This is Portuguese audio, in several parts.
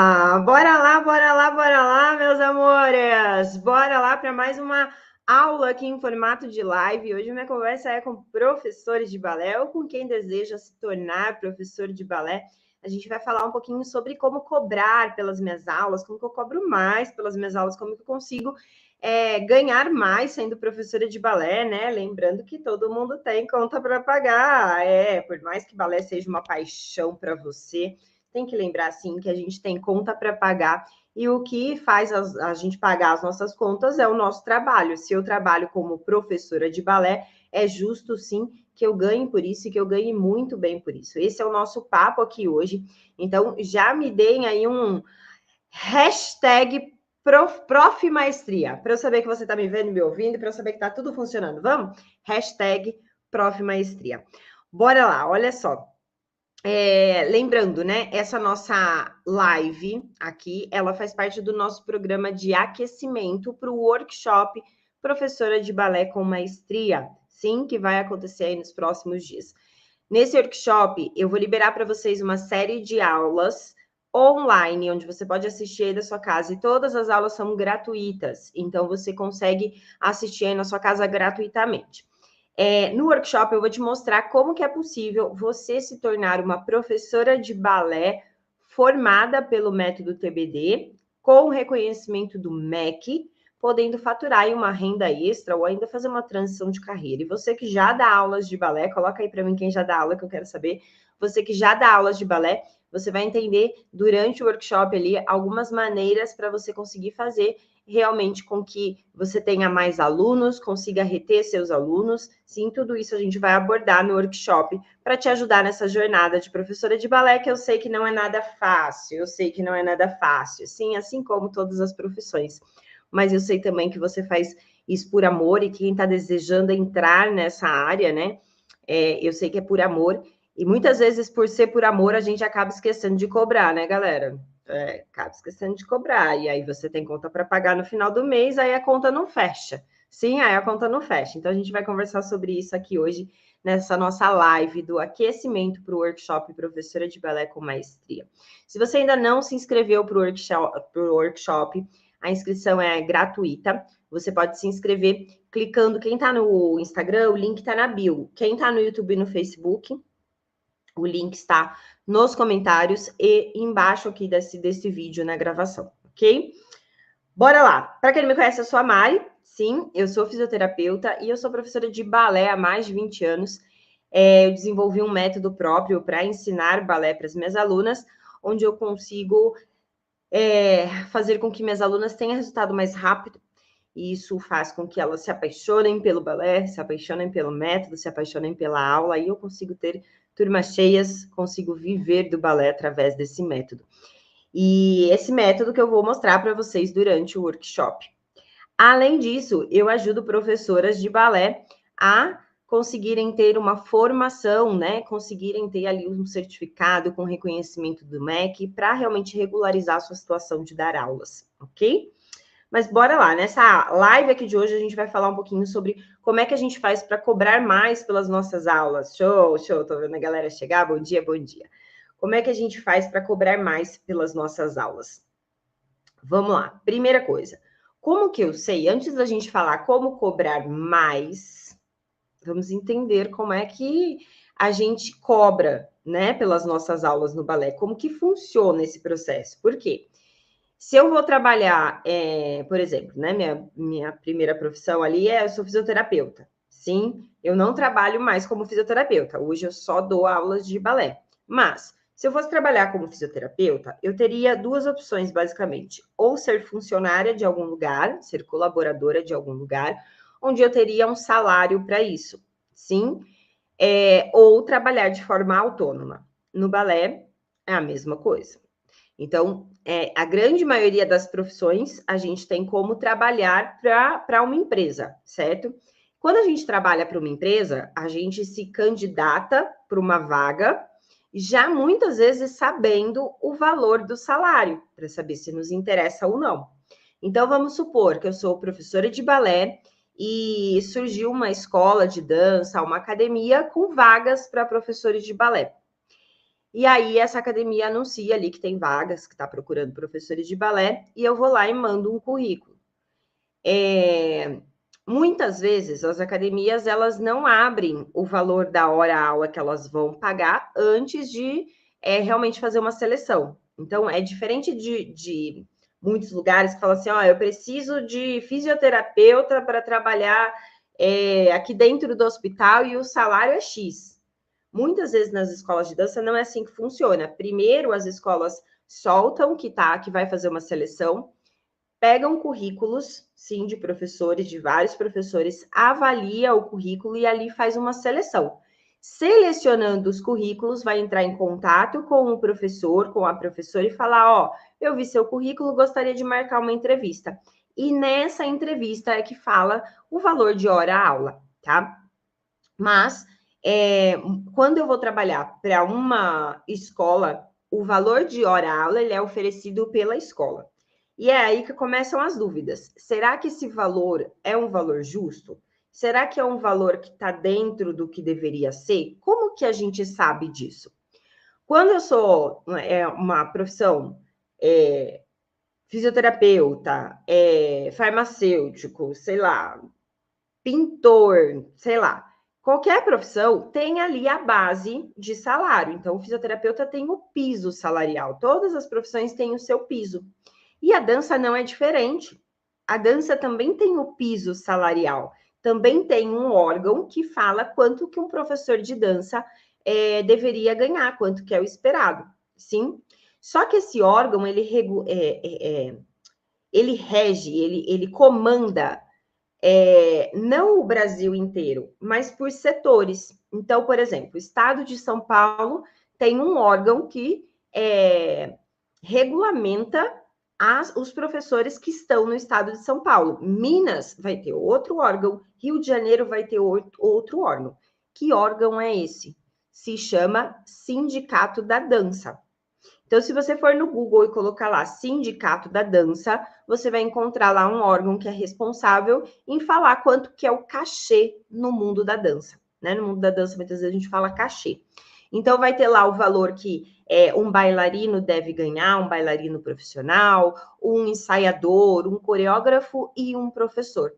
Bora lá, bora lá, bora lá, meus amores! Bora lá para mais uma aula aqui em formato de live. Hoje minha conversa é com professores de balé ou com quem deseja se tornar professor de balé. A gente vai falar um pouquinho sobre como cobrar pelas minhas aulas, como que eu cobro mais pelas minhas aulas, como que eu consigo ganhar mais sendo professora de balé, né? Lembrando que todo mundo tem conta para pagar. Por mais que balé seja uma paixão para você, tem que lembrar, sim, que a gente tem conta para pagar e o que faz a gente pagar as nossas contas é o nosso trabalho. Se eu trabalho como professora de balé, é justo, sim, que eu ganhe por isso e que eu ganhe muito bem por isso. Esse é o nosso papo aqui hoje. Então, já me deem aí um hashtag Prof Maestria, para eu saber que você está me vendo e me ouvindo, para eu saber que está tudo funcionando. Vamos? Hashtag Prof Maestria. Bora lá, olha só. Lembrando, né? Essa nossa live aqui, ela faz parte do nosso programa de aquecimento para o workshop Professora de Balé com Maestria, sim, que vai acontecer aí nos próximos dias. Nesse workshop, eu vou liberar para vocês uma série de aulas online, onde você pode assistir aí da sua casa, e todas as aulas são gratuitas, então você consegue assistir aí na sua casa gratuitamente. No workshop eu vou te mostrar como que é possível você se tornar uma professora de balé formada pelo método TBD, com reconhecimento do MEC, podendo faturar aí uma renda extra ou ainda fazer uma transição de carreira. E você que já dá aulas de balé, coloca aí para mim quem já dá aula que eu quero saber. Você que já dá aulas de balé, você vai entender durante o workshop ali algumas maneiras para você conseguir fazer realmente com que você tenha mais alunos, consiga reter seus alunos. Sim, tudo isso a gente vai abordar no workshop para te ajudar nessa jornada de professora de balé, que eu sei que não é nada fácil, eu sei que não é nada fácil, sim, assim como todas as profissões. Mas eu sei também que você faz isso por amor e quem está desejando entrar nessa área, né? Eu sei que é por amor. E muitas vezes, por ser por amor, a gente acaba esquecendo de cobrar, né, galera? Acaba esquecendo de cobrar. E aí você tem conta para pagar no final do mês, aí a conta não fecha. Sim, aí a conta não fecha. Então a gente vai conversar sobre isso aqui hoje, nessa nossa live do aquecimento para o workshop Professora de Balé com Maestria. Se você ainda não se inscreveu para o workshop, a inscrição é gratuita. Você pode se inscrever clicando. Quem está no Instagram, o link está na bio. Quem está no YouTube e no Facebook, o link está nos comentários e embaixo aqui desse vídeo na gravação, ok? Bora lá! Para quem não me conhece, eu sou a Mari. Sim, eu sou fisioterapeuta e eu sou professora de balé há mais de 20 anos. Eu desenvolvi um método próprio para ensinar balé para as minhas alunas, onde eu consigo fazer com que minhas alunas tenham resultado mais rápido. E isso faz com que elas se apaixonem pelo balé, se apaixonem pelo método, se apaixonem pela aula. E eu consigo ter turmas cheias, consigo viver do balé através desse método. E esse método que eu vou mostrar para vocês durante o workshop. Além disso, eu ajudo professoras de balé a conseguirem ter uma formação, né? Conseguirem ter ali um certificado com reconhecimento do MEC para realmente regularizar a sua situação de dar aulas, ok? Mas bora lá, nessa live aqui de hoje a gente vai falar um pouquinho sobre como é que a gente faz para cobrar mais pelas nossas aulas. Show, show, tô vendo a galera chegar, bom dia, bom dia. Como é que a gente faz para cobrar mais pelas nossas aulas? Vamos lá, primeira coisa, como que eu sei, antes da gente falar como cobrar mais, vamos entender como é que a gente cobra, né, pelas nossas aulas no balé, como que funciona esse processo, por quê? Se eu vou trabalhar, por exemplo, né, minha primeira profissão ali eu sou fisioterapeuta. Sim, eu não trabalho mais como fisioterapeuta. Hoje eu só dou aulas de balé. Mas, se eu fosse trabalhar como fisioterapeuta, eu teria duas opções, basicamente. Ou ser funcionária de algum lugar, ser colaboradora de algum lugar, onde eu teria um salário para isso. Sim, ou trabalhar de forma autônoma. No balé, é a mesma coisa. Então, a grande maioria das profissões, a gente tem como trabalhar para uma empresa, certo? Quando a gente trabalha para uma empresa, a gente se candidata para uma vaga, já muitas vezes sabendo o valor do salário, para saber se nos interessa ou não. Então, vamos supor que eu sou professora de balé e surgiu uma escola de dança, uma academia com vagas para professores de balé. E aí essa academia anuncia ali que tem vagas, que está procurando professores de balé, e eu vou lá e mando um currículo. Muitas vezes as academias elas não abrem o valor da hora-aula que elas vão pagar antes de realmente fazer uma seleção. Então, é diferente de muitos lugares que falam assim, eu preciso de fisioterapeuta para trabalhar aqui dentro do hospital e o salário é X. Muitas vezes nas escolas de dança não é assim que funciona. Primeiro, as escolas soltam que vai fazer uma seleção, pegam currículos, sim, de professores, de vários professores, avalia o currículo e ali faz uma seleção. Selecionando os currículos, vai entrar em contato com o professor, com a professora e falar, eu vi seu currículo, gostaria de marcar uma entrevista. E nessa entrevista é que fala o valor de hora-aula, tá? Mas, quando eu vou trabalhar para uma escola, o valor de hora-aula ele é oferecido pela escola. E é aí que começam as dúvidas. Será que esse valor é um valor justo? Será que é um valor que está dentro do que deveria ser? Como que a gente sabe disso? Quando eu sou uma profissão fisioterapeuta, farmacêutico, sei lá, pintor, sei lá, qualquer profissão tem ali a base de salário. Então, o fisioterapeuta tem o piso salarial. Todas as profissões têm o seu piso. E a dança não é diferente. A dança também tem o piso salarial. Também tem um órgão que fala quanto que um professor de dança deveria ganhar, quanto que é o esperado. Sim? Só que esse órgão, ele rege, ele comanda não o Brasil inteiro, mas por setores. Então, por exemplo, o estado de São Paulo tem um órgão que regulamenta os professores que estão no estado de São Paulo. Minas vai ter outro órgão, Rio de Janeiro vai ter outro órgão. Que órgão é esse? Se chama Sindicato da Dança. Então, se você for no Google e colocar lá Sindicato da Dança, você vai encontrar lá um órgão que é responsável em falar quanto que é o cachê no mundo da dança. Né? No mundo da dança, muitas vezes a gente fala cachê. Então, vai ter lá o valor que um bailarino deve ganhar, um bailarino profissional, um ensaiador, um coreógrafo e um professor.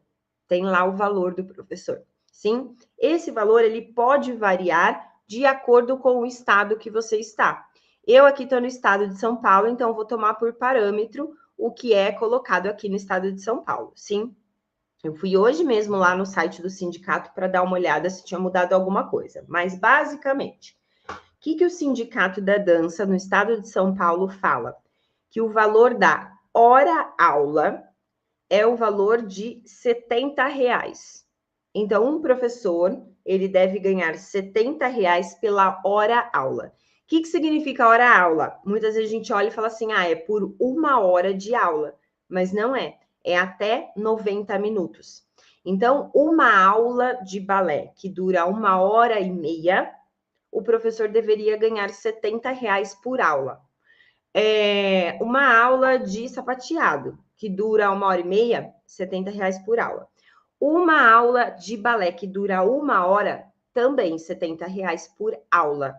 Tem lá o valor do professor. Sim? Esse valor ele pode variar de acordo com o estado que você está. Eu aqui estou no estado de São Paulo, então vou tomar por parâmetro o que é colocado aqui no estado de São Paulo, sim? Eu fui hoje mesmo lá no site do sindicato para dar uma olhada se tinha mudado alguma coisa. Mas, basicamente, o que o Sindicato da Dança no estado de São Paulo fala? Que o valor da hora-aula é o valor de R$70. Então, um professor, ele deve ganhar R$70 pela hora-aula. O que significa hora-aula? Muitas vezes a gente olha e fala assim, é por 1 hora de aula. Mas não é. É até 90 minutos. Então, uma aula de balé que dura 1 hora e meia, o professor deveria ganhar R$70 por aula. Uma aula de sapateado, que dura 1 hora e meia, R$70 por aula. Uma aula de balé que dura 1 hora, também R$70 por aula.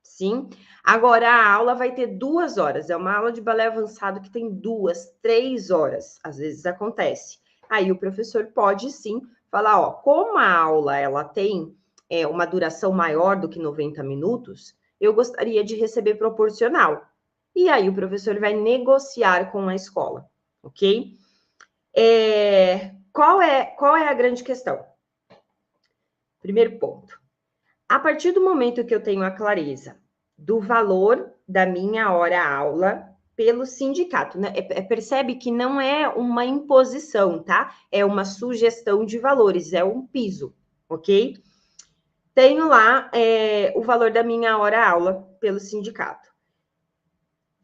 Sim? Agora, a aula vai ter 2 horas. É uma aula de balé avançado que tem 2, 3 horas. Às vezes acontece. Aí o professor pode, sim, falar, como a aula ela tem uma duração maior do que 90 minutos, eu gostaria de receber proporcional. E aí o professor vai negociar com a escola, ok? Qual é a grande questão? Primeiro ponto. A partir do momento que eu tenho a clareza do valor da minha hora-aula pelo sindicato, né? Percebe que não é uma imposição, tá? É uma sugestão de valores, é um piso, ok? Tenho lá o valor da minha hora-aula pelo sindicato.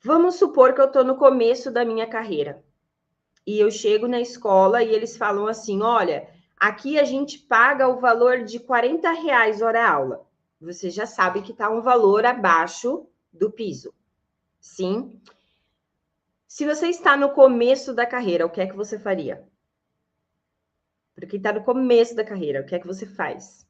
Vamos supor que eu estou no começo da minha carreira e eu chego na escola e eles falam assim, olha, aqui a gente paga o valor de R$40 hora-aula. Você já sabe que está um valor abaixo do piso, sim? Se você está no começo da carreira, o que é que você faria? Para quem está no começo da carreira, o que é que você faz?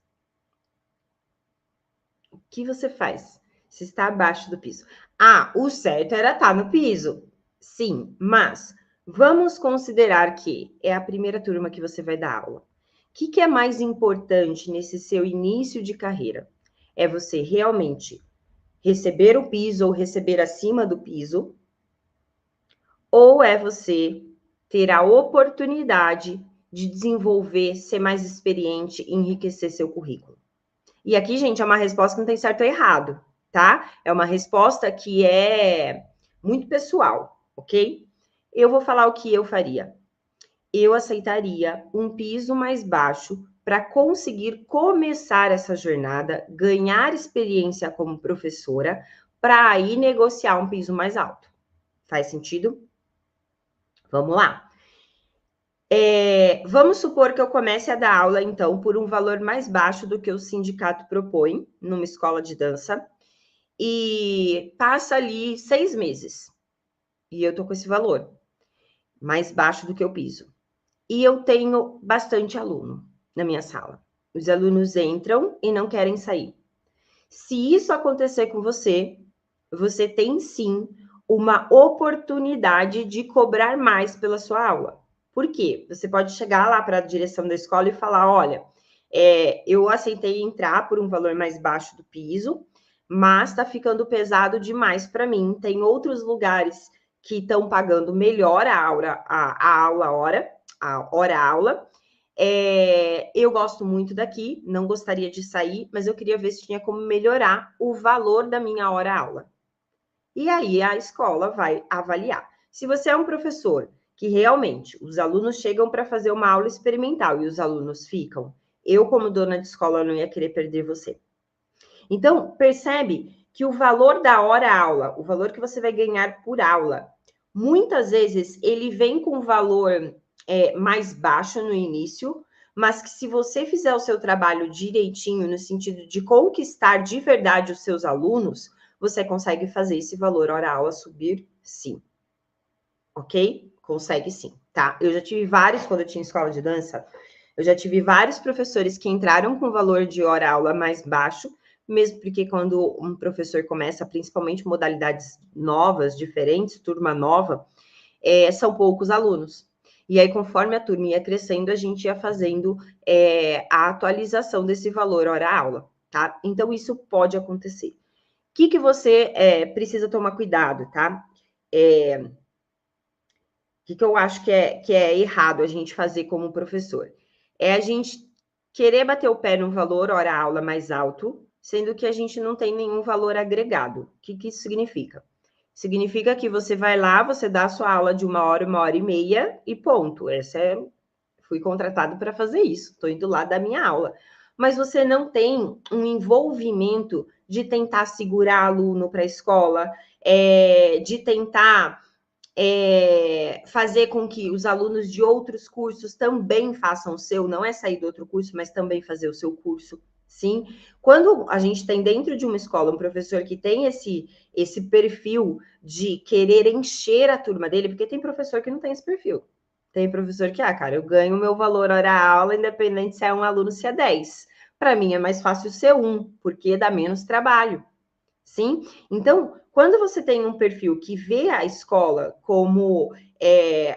O que você faz? Se está abaixo do piso. Ah, o certo era estar no piso. Sim, mas vamos considerar que é a primeira turma que você vai dar aula. O que é mais importante nesse seu início de carreira? É você realmente receber o piso ou receber acima do piso? Ou é você ter a oportunidade de desenvolver, ser mais experiente e enriquecer seu currículo? E aqui, gente, é uma resposta que não tem certo ou errado, tá? É uma resposta que é muito pessoal, ok? Eu vou falar o que eu faria. Eu aceitaria um piso mais baixo para conseguir começar essa jornada, ganhar experiência como professora, para aí negociar um piso mais alto. Faz sentido? Vamos lá. Vamos supor que eu comece a dar aula, então, por um valor mais baixo do que o sindicato propõe, numa escola de dança, e passa ali 6 meses. E eu tô com esse valor, mais baixo do que o piso. E eu tenho bastante aluno na minha sala. Os alunos entram e não querem sair. Se isso acontecer com você, você tem sim uma oportunidade de cobrar mais pela sua aula. Por quê? Você pode chegar lá para a direção da escola e falar: olha, eu aceitei entrar por um valor mais baixo do piso, mas está ficando pesado demais para mim. Tem outros lugares que estão pagando melhor a hora-aula. Eu gosto muito daqui, não gostaria de sair, mas eu queria ver se tinha como melhorar o valor da minha hora-aula. E aí a escola vai avaliar. Se você é um professor que realmente os alunos chegam para fazer uma aula experimental e os alunos ficam, eu, como dona de escola, não ia querer perder você. Então, percebe que o valor da hora-aula, o valor que você vai ganhar por aula, muitas vezes ele vem com um valor mais baixo no início, mas que se você fizer o seu trabalho direitinho, no sentido de conquistar de verdade os seus alunos, você consegue fazer esse valor hora-aula subir, sim. Ok? Consegue sim, tá? Eu já tive vários, quando eu tinha escola de dança, eu já tive vários professores que entraram com valor de hora-aula mais baixo, mesmo porque quando um professor começa, principalmente modalidades novas, diferentes, turma nova, são poucos alunos. E aí, conforme a turma ia crescendo, a gente ia fazendo a atualização desse valor hora-aula, tá? Então, isso pode acontecer. O que você precisa tomar cuidado, tá? O que eu acho que é errado a gente fazer como professor? É a gente querer bater o pé num valor hora-aula mais alto, sendo que a gente não tem nenhum valor agregado. O que isso significa? Significa que você vai lá, você dá a sua aula de 1 hora e meia e ponto. Fui contratado para fazer isso, estou indo lá dar minha aula. Mas você não tem um envolvimento de tentar segurar aluno para a escola, de tentar fazer com que os alunos de outros cursos também façam o seu, não é sair do outro curso, mas também fazer o seu curso, sim. Quando a gente tem dentro de uma escola um professor que tem esse perfil de querer encher a turma dele, porque tem professor que não tem esse perfil. Tem professor que, cara, eu ganho o meu valor hora-aula, independente se é um aluno, se é 10. Para mim é mais fácil ser um, porque dá menos trabalho. Sim? Então, quando você tem um perfil que vê a escola como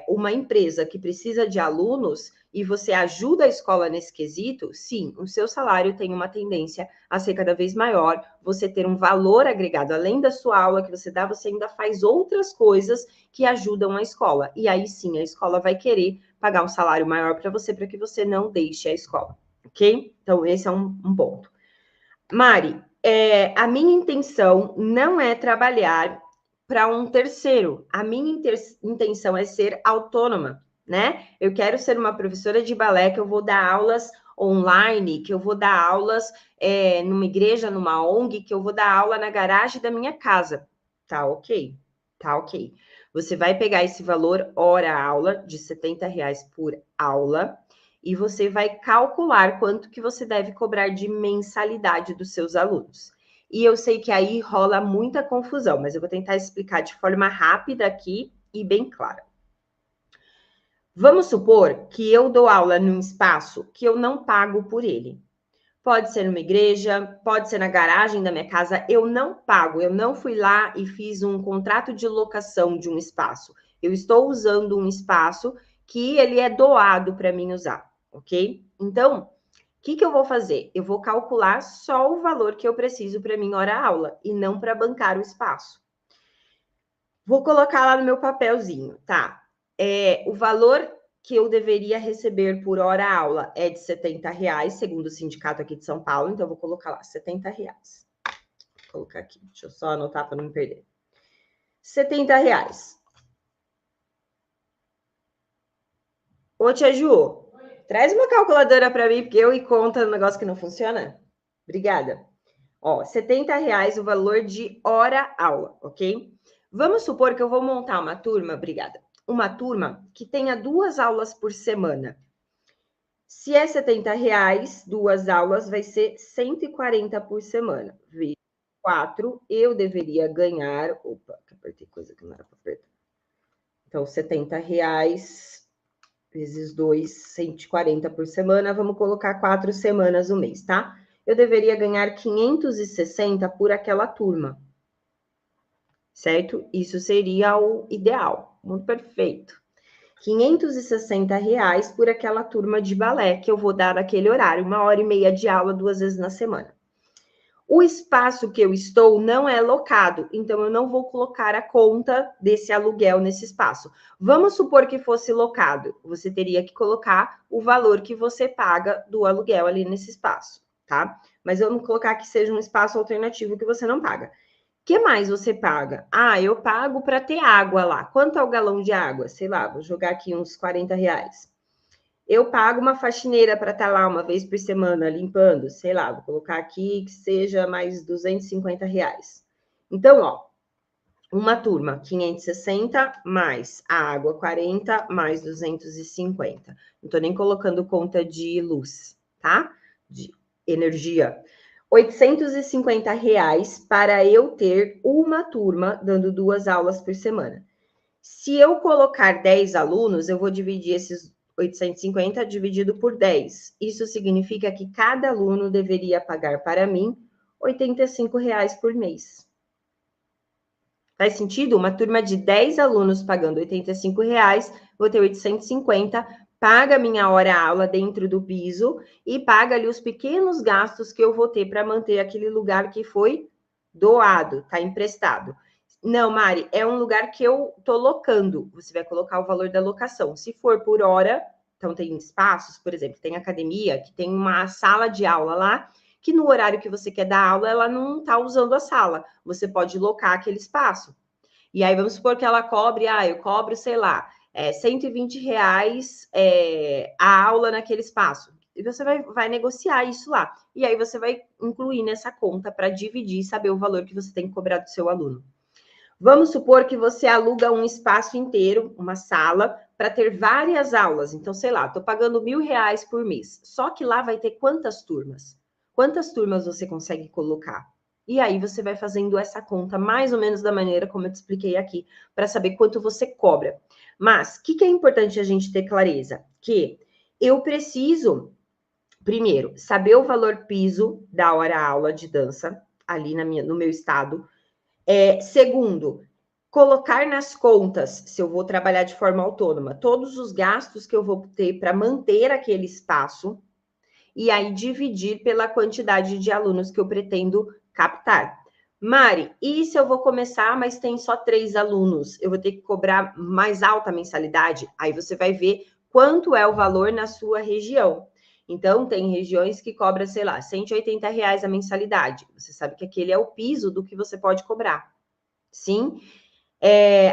uma empresa que precisa de alunos e você ajuda a escola nesse quesito, sim, o seu salário tem uma tendência a ser cada vez maior, você ter um valor agregado. Além da sua aula que você dá, você ainda faz outras coisas que ajudam a escola. E aí sim, a escola vai querer pagar um salário maior para que você não deixe a escola, ok? Então, esse é um ponto. Mari, a minha intenção não é trabalhar para um terceiro. A minha intenção é ser autônoma, né? Eu quero ser uma professora de balé, que eu vou dar aulas online, que eu vou dar aulas numa igreja, numa ONG, que eu vou dar aula na garagem da minha casa. Tá ok? Tá ok. Você vai pegar esse valor hora-aula de R$ 70 por aula e você vai calcular quanto que você deve cobrar de mensalidade dos seus alunos. E eu sei que aí rola muita confusão, mas eu vou tentar explicar de forma rápida aqui e bem clara. Vamos supor que eu dou aula num espaço que eu não pago por ele. Pode ser numa igreja, pode ser na garagem da minha casa. Eu não pago, eu não fui lá e fiz um contrato de locação de um espaço. Eu estou usando um espaço que ele é doado para mim usar, ok? Então, o que eu vou fazer? Eu vou calcular só o valor que eu preciso para minha hora-aula e não para bancar o espaço. Vou colocar lá no meu papelzinho, tá? O valor que eu deveria receber por hora-aula é de R$70, segundo o sindicato aqui de São Paulo, então eu vou colocar lá, R$70. Vou colocar aqui, deixa eu só anotar para não me perder. R$70. Ô, Tia Ju, traz uma calculadora para mim, porque eu e conta um negócio que não funciona. Obrigada. Ó, R$70 o valor de hora-aula, ok? Vamos supor que eu vou montar uma turma, obrigada, uma turma que tenha 2 aulas por semana. Se é R$70, 2 aulas vai ser 140 por semana. Vezes 4, eu deveria ganhar... Opa, apertei coisa que não era para apertar. Então, R$70 vezes 2, 140 por semana. Vamos colocar 4 semanas no mês, tá? Eu deveria ganhar 560 por aquela turma. Certo? Isso seria o ideal. Muito perfeito. R$560 por aquela turma de balé que eu vou dar naquele horário, 1h30 de aula, 2 vezes na semana. O espaço que eu estou não é locado, então eu não vou colocar a conta desse aluguel nesse espaço. Vamos supor que fosse locado, você teria que colocar o valor que você paga do aluguel ali nesse espaço, tá? Mas vamos colocar que seja um espaço alternativo que você não paga. O que mais você paga? Ah, eu pago para ter água lá. Quanto é o galão de água? Sei lá, vou jogar aqui uns R$40. Eu pago uma faxineira para estar lá uma vez por semana limpando, sei lá, vou colocar aqui que seja mais R$250. Então, ó, uma turma, 560 mais a água, 40 mais 250. Não estou nem colocando conta de luz, tá? De energia. R$850 para eu ter uma turma dando 2 aulas por semana. Se eu colocar 10 alunos, eu vou dividir esses 850 dividido por 10. Isso significa que cada aluno deveria pagar para mim R$85 por mês. Faz sentido? Uma turma de 10 alunos pagando R$85, vou ter 850, paga minha hora-aula dentro do piso e paga ali os pequenos gastos que eu vou ter para manter aquele lugar que foi doado, tá emprestado. Não, Mari, é um lugar que eu tô locando. Você vai colocar o valor da locação. Se for por hora, então tem espaços, por exemplo, tem academia, que tem uma sala de aula lá, que no horário que você quer dar aula, ela não está usando a sala. Você pode locar aquele espaço. E aí, vamos supor que ela cobre, eu cobro, sei lá, R$120 a aula naquele espaço. E você vai negociar isso lá. E aí, você vai incluir nessa conta para dividir e saber o valor que você tem que cobrar do seu aluno. Vamos supor que você aluga um espaço inteiro, uma sala, para ter várias aulas. Então, sei lá, estou pagando R$1.000 por mês. Só que lá vai ter quantas turmas? Quantas turmas você consegue colocar? E aí você vai fazendo essa conta mais ou menos da maneira como eu te expliquei aqui, para saber quanto você cobra. Mas, o que é importante a gente ter clareza? Que eu preciso, primeiro, saber o valor piso da hora-aula de dança, ali no meu estado. Segundo, colocar nas contas, se eu vou trabalhar de forma autônoma, todos os gastos que eu vou ter para manter aquele espaço, e aí dividir pela quantidade de alunos que eu pretendo captar. Mari, e se eu vou começar, mas tem só 3 alunos? Eu vou ter que cobrar mais alta mensalidade? Aí você vai ver quanto é o valor na sua região. Então, tem regiões que cobram, sei lá, R$180 a mensalidade. Você sabe que aquele é o piso do que você pode cobrar. Sim?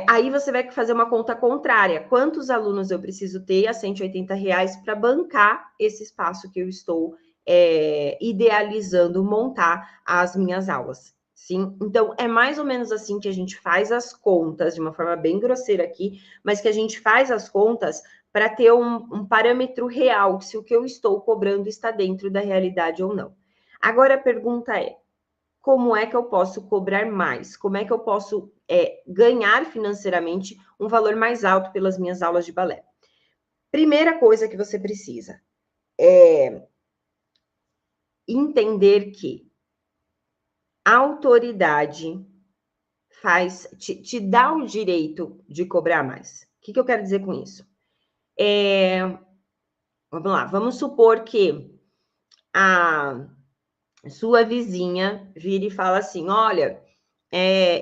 Aí você vai fazer uma conta contrária. Quantos alunos eu preciso ter a R$180 para bancar esse espaço que eu estou idealizando montar as minhas aulas? Sim? Então, é mais ou menos assim que a gente faz as contas, de uma forma bem grosseira aqui, mas que a gente faz as contas para ter um parâmetro real, se o que eu estou cobrando está dentro da realidade ou não. Agora, a pergunta é, como é que eu posso cobrar mais? Como é que eu posso ganhar financeiramente um valor mais alto pelas minhas aulas de balé? Primeira coisa que você precisa entender que a autoridade te dá o direito de cobrar mais. O que eu quero dizer com isso? Vamos lá, vamos supor que a sua vizinha vira e fala assim, olha,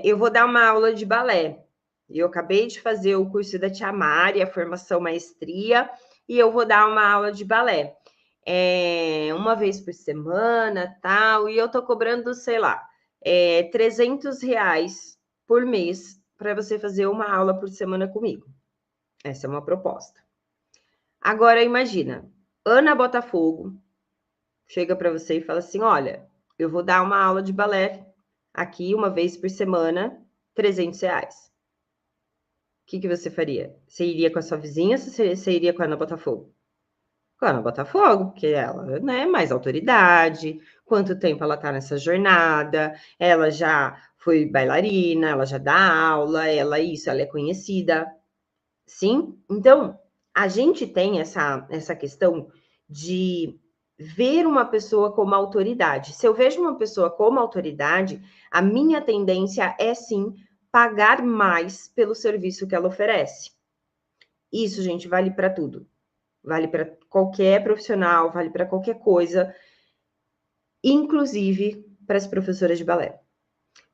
eu vou dar uma aula de balé. Eu acabei de fazer o curso da Tia Mari, a formação maestria, e eu vou dar uma aula de balé. Uma vez por semana, tal, e eu tô cobrando, sei lá, R$300 por mês para você fazer uma aula por semana comigo. Essa é uma proposta. Agora, imagina, Ana Botafogo chega para você e fala assim, olha, eu vou dar uma aula de balé aqui uma vez por semana, R$300. O que você faria? Você iria com a sua vizinha ou você iria com a Ana Botafogo? Com a Ana Botafogo, porque ela, né, mais autoridade, quanto tempo ela tá nessa jornada, ela já foi bailarina, ela já dá aula, ela é conhecida. Sim? Então, a gente tem essa questão de ver uma pessoa como autoridade. Se eu vejo uma pessoa como autoridade, a minha tendência é sim pagar mais pelo serviço que ela oferece. Isso, gente, vale para tudo. Vale para qualquer profissional, vale para qualquer coisa, inclusive para as professoras de balé.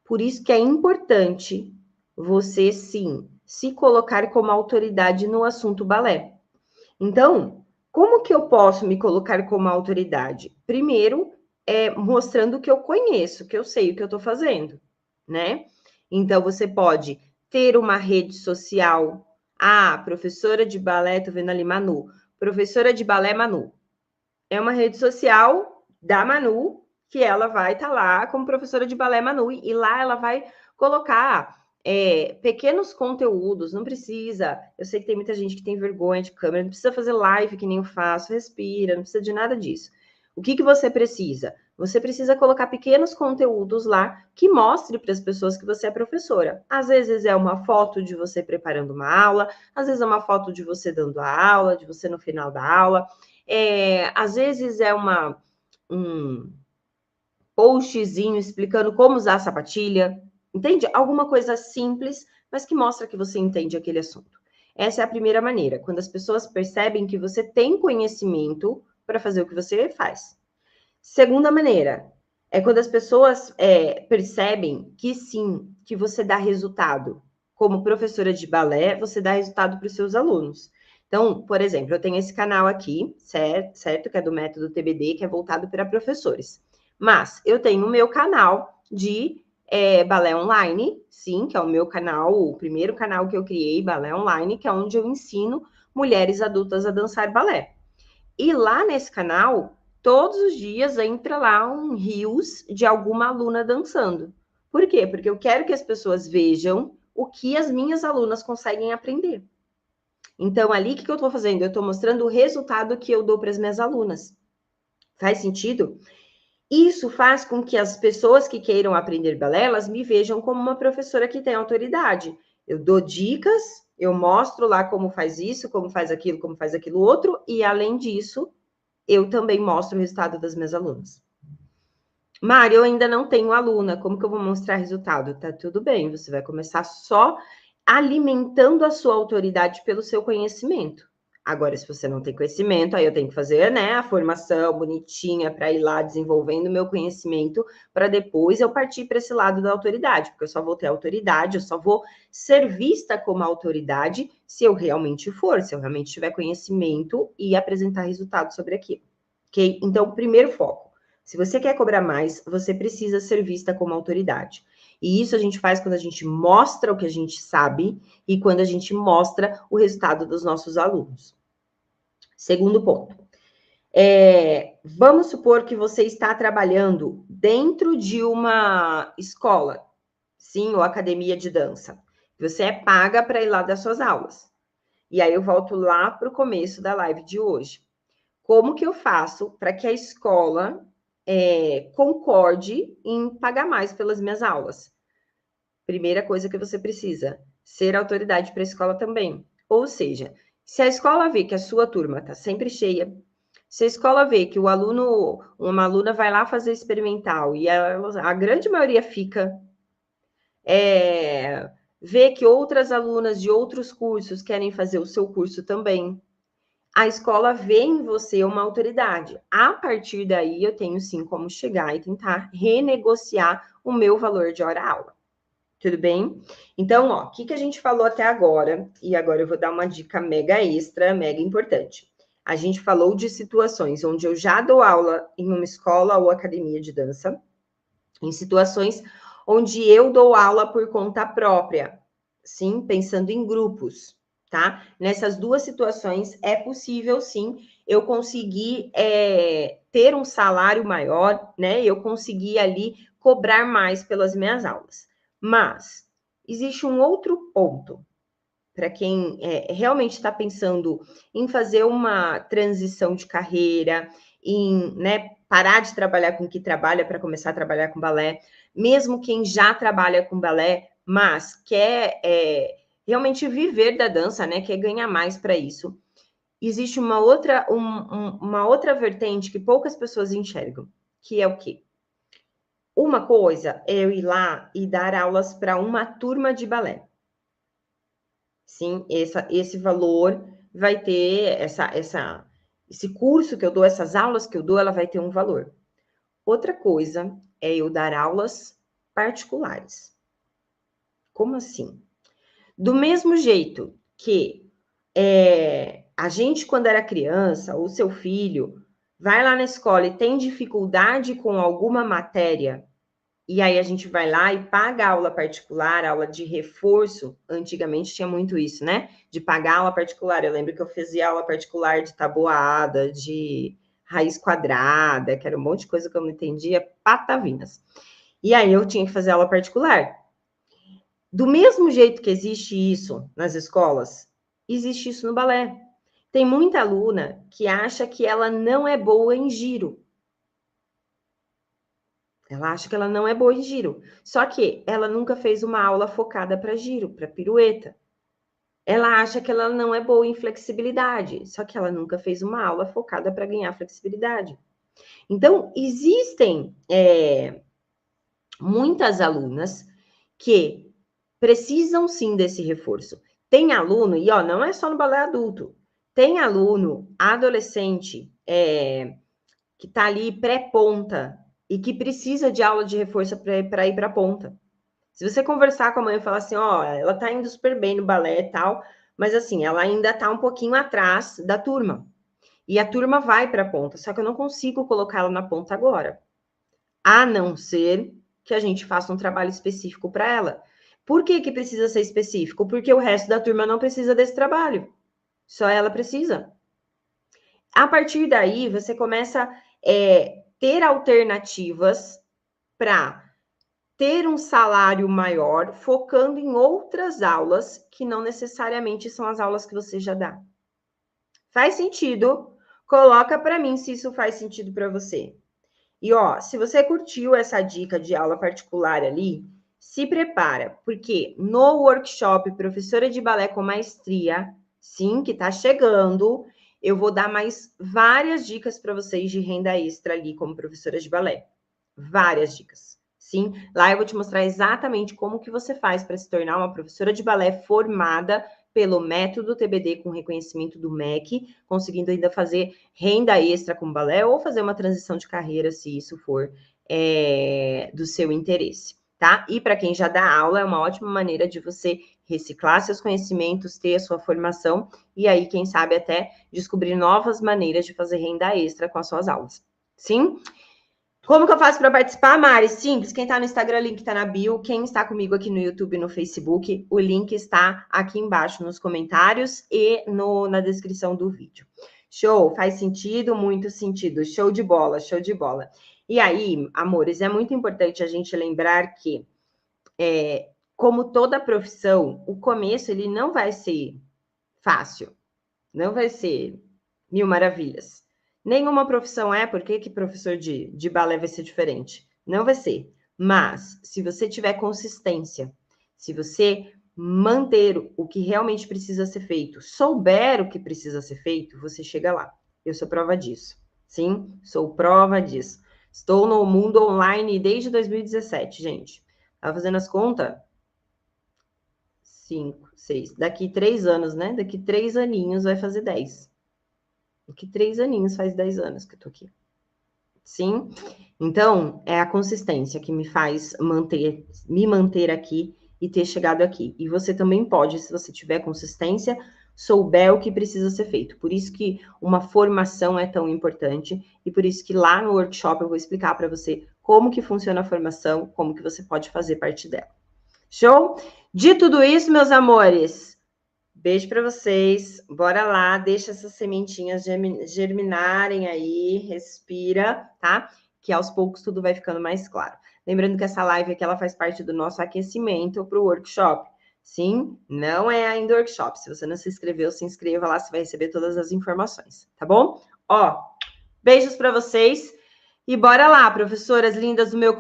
Por isso que é importante você, sim, se colocar como autoridade no assunto balé. Então, como que eu posso me colocar como autoridade? Primeiro, mostrando que eu conheço, que eu sei o que eu estou fazendo, né? Então, você pode ter uma rede social. Ah, professora de balé, tô vendo ali, Manu. Professora de balé, Manu. É uma rede social da Manu, que ela vai estar lá como professora de balé Manu, e lá ela vai colocar pequenos conteúdos, não precisa, eu sei que tem muita gente que tem vergonha de câmera, não precisa fazer live que nem eu faço, respira, não precisa de nada disso. O que você precisa? Você precisa colocar pequenos conteúdos lá que mostre para as pessoas que você é professora. Às vezes é uma foto de você preparando uma aula, às vezes é uma foto de você dando a aula, de você no final da aula. Às vezes é um postzinho explicando como usar a sapatilha, entende? Alguma coisa simples, mas que mostra que você entende aquele assunto. Essa é a primeira maneira, quando as pessoas percebem que você tem conhecimento para fazer o que você faz. Segunda maneira, é quando as pessoas percebem que sim, que você dá resultado. Como professora de balé, você dá resultado para os seus alunos. Então, por exemplo, eu tenho esse canal aqui, certo? Que é do método TBD, que é voltado para professores. Mas eu tenho o meu canal de balé online, sim, que é o meu canal, o primeiro canal que eu criei, balé online, que é onde eu ensino mulheres adultas a dançar balé. E lá nesse canal, todos os dias entra lá um reels de alguma aluna dançando. Por quê? Porque eu quero que as pessoas vejam o que as minhas alunas conseguem aprender. Então, ali, o que eu estou fazendo? Eu estou mostrando o resultado que eu dou para as minhas alunas. Faz sentido? Isso faz com que as pessoas que queiram aprender balé, elas me vejam como uma professora que tem autoridade. Eu dou dicas, eu mostro lá como faz isso, como faz aquilo outro, e além disso, eu também mostro o resultado das minhas alunas. Mari, eu ainda não tenho aluna, como que eu vou mostrar resultado? Tá tudo bem, você vai começar só alimentando a sua autoridade pelo seu conhecimento. Agora, se você não tem conhecimento, aí eu tenho que fazer, né, a formação bonitinha para ir lá desenvolvendo o meu conhecimento, para depois eu partir para esse lado da autoridade, porque eu só vou ter autoridade, eu só vou ser vista como autoridade se eu realmente for, se eu realmente tiver conhecimento e apresentar resultados sobre aquilo. Ok? Então, primeiro foco. Se você quer cobrar mais, você precisa ser vista como autoridade. E isso a gente faz quando a gente mostra o que a gente sabe e quando a gente mostra o resultado dos nossos alunos. Segundo ponto. Vamos supor que você está trabalhando dentro de uma escola, sim, ou academia de dança. Você é paga para ir lá dar suas aulas. E aí eu volto lá para o começo da live de hoje. Como que eu faço para que a escola concorde em pagar mais pelas minhas aulas? Primeira coisa que você precisa, ser autoridade para a escola também. Ou seja, se a escola vê que a sua turma está sempre cheia, Se a escola vê que uma aluna vai lá fazer experimental e a grande maioria fica, vê que outras alunas de outros cursos querem fazer o seu curso também, a escola vê em você uma autoridade. A partir daí, eu tenho sim como chegar e tentar renegociar o meu valor de hora-aula. Tudo bem? Então, ó, o que a gente falou até agora? E agora eu vou dar uma dica mega extra, mega importante. A gente falou de situações onde eu já dou aula em uma escola ou academia de dança, em situações onde eu dou aula por conta própria, sim, pensando em grupos, tá? Nessas duas situações é possível, sim, eu conseguir ter um salário maior, né? Eu conseguir ali cobrar mais pelas minhas aulas. Mas existe um outro ponto para quem realmente está pensando em fazer uma transição de carreira, em, né, parar de trabalhar com o que trabalha para começar a trabalhar com balé, mesmo quem já trabalha com balé, mas quer realmente viver da dança, né, quer ganhar mais para isso. Existe uma outra vertente que poucas pessoas enxergam, que é o quê? Uma coisa é eu ir lá e dar aulas para uma turma de balé. Sim, esse valor vai ter esse curso que eu dou, essas aulas que eu dou, ela vai ter um valor. Outra coisa é eu dar aulas particulares. Como assim? Do mesmo jeito que a gente, quando era criança, ou seu filho, vai lá na escola e tem dificuldade com alguma matéria, e aí a gente vai lá e paga aula particular, aula de reforço. Antigamente tinha muito isso, né? De pagar aula particular. Eu lembro que eu fazia aula particular de tabuada, de raiz quadrada, que era um monte de coisa que eu não entendia, patavinas. E aí eu tinha que fazer aula particular. Do mesmo jeito que existe isso nas escolas, existe isso no balé. Tem muita aluna que acha que ela não é boa em giro. Ela acha que ela não é boa em giro. Só que ela nunca fez uma aula focada para giro, para pirueta. Ela acha que ela não é boa em flexibilidade. Só que ela nunca fez uma aula focada para ganhar flexibilidade. Então, existem muitas alunas que precisam sim desse reforço. Tem aluno, e ó, não é só no balé adulto, tem aluno adolescente que está ali pré-ponta e que precisa de aula de reforço para ir para a ponta. Se você conversar com a mãe e falar assim, ó, ela tá indo super bem no balé e tal, mas assim, ela ainda tá um pouquinho atrás da turma. E a turma vai para a ponta, só que eu não consigo colocá-la na ponta agora. A não ser que a gente faça um trabalho específico para ela. Por que que precisa ser específico? Porque o resto da turma não precisa desse trabalho. Só ela precisa. A partir daí, você começa a ter alternativas para ter um salário maior, focando em outras aulas que não necessariamente são as aulas que você já dá. Faz sentido? Coloca para mim se isso faz sentido para você. E ó, se você curtiu essa dica de aula particular ali, se prepara, porque no workshop Professora de Balé com Maestria, sim, que tá chegando, eu vou dar mais várias dicas para vocês de renda extra ali como professora de balé. Várias dicas. Sim, lá eu vou te mostrar exatamente como que você faz para se tornar uma professora de balé formada pelo método TBD com reconhecimento do MEC, conseguindo ainda fazer renda extra com balé ou fazer uma transição de carreira, se isso for do seu interesse, tá? E para quem já dá aula, é uma ótima maneira de você reciclar seus conhecimentos, ter a sua formação e aí, quem sabe, até descobrir novas maneiras de fazer renda extra com as suas aulas. Sim? Como que eu faço para participar, Mari? Simples. Quem está no Instagram, o link está na bio. Quem está comigo aqui no YouTube e no Facebook, o link está aqui embaixo nos comentários e na descrição do vídeo. Show? Faz sentido? Muito sentido. Show de bola, show de bola. E aí, amores, é muito importante a gente lembrar que, como toda profissão, o começo ele não vai ser fácil. Não vai ser mil maravilhas. Nenhuma profissão por que professor de balé vai ser diferente? Não vai ser. Mas, se você tiver consistência, se você manter o que realmente precisa ser feito, souber o que precisa ser feito, você chega lá. Eu sou prova disso. Sim, sou prova disso. Estou no mundo online desde 2017, gente. Tava fazendo as contas? 5, 6. Daqui 3 anos, né? Daqui 3 aninhos vai fazer 10. Daqui 3 aninhos faz 10 anos que eu tô aqui. Sim? Então, é a consistência que me faz me manter aqui e ter chegado aqui. E você também pode, se você tiver consistência, souber o que precisa ser feito. Por isso que uma formação é tão importante e por isso que lá no workshop eu vou explicar para você como que funciona a formação, como que você pode fazer parte dela. Show? De tudo isso, meus amores, beijo para vocês. Bora lá, deixa essas sementinhas germinarem aí, respira, tá? Que aos poucos tudo vai ficando mais claro. Lembrando que essa live aqui ela faz parte do nosso aquecimento para o workshop. Sim, não é ainda workshop. Se você não se inscreveu, se inscreva lá, você vai receber todas as informações, tá bom? Ó, beijos para vocês e bora lá, professoras lindas do meu coração.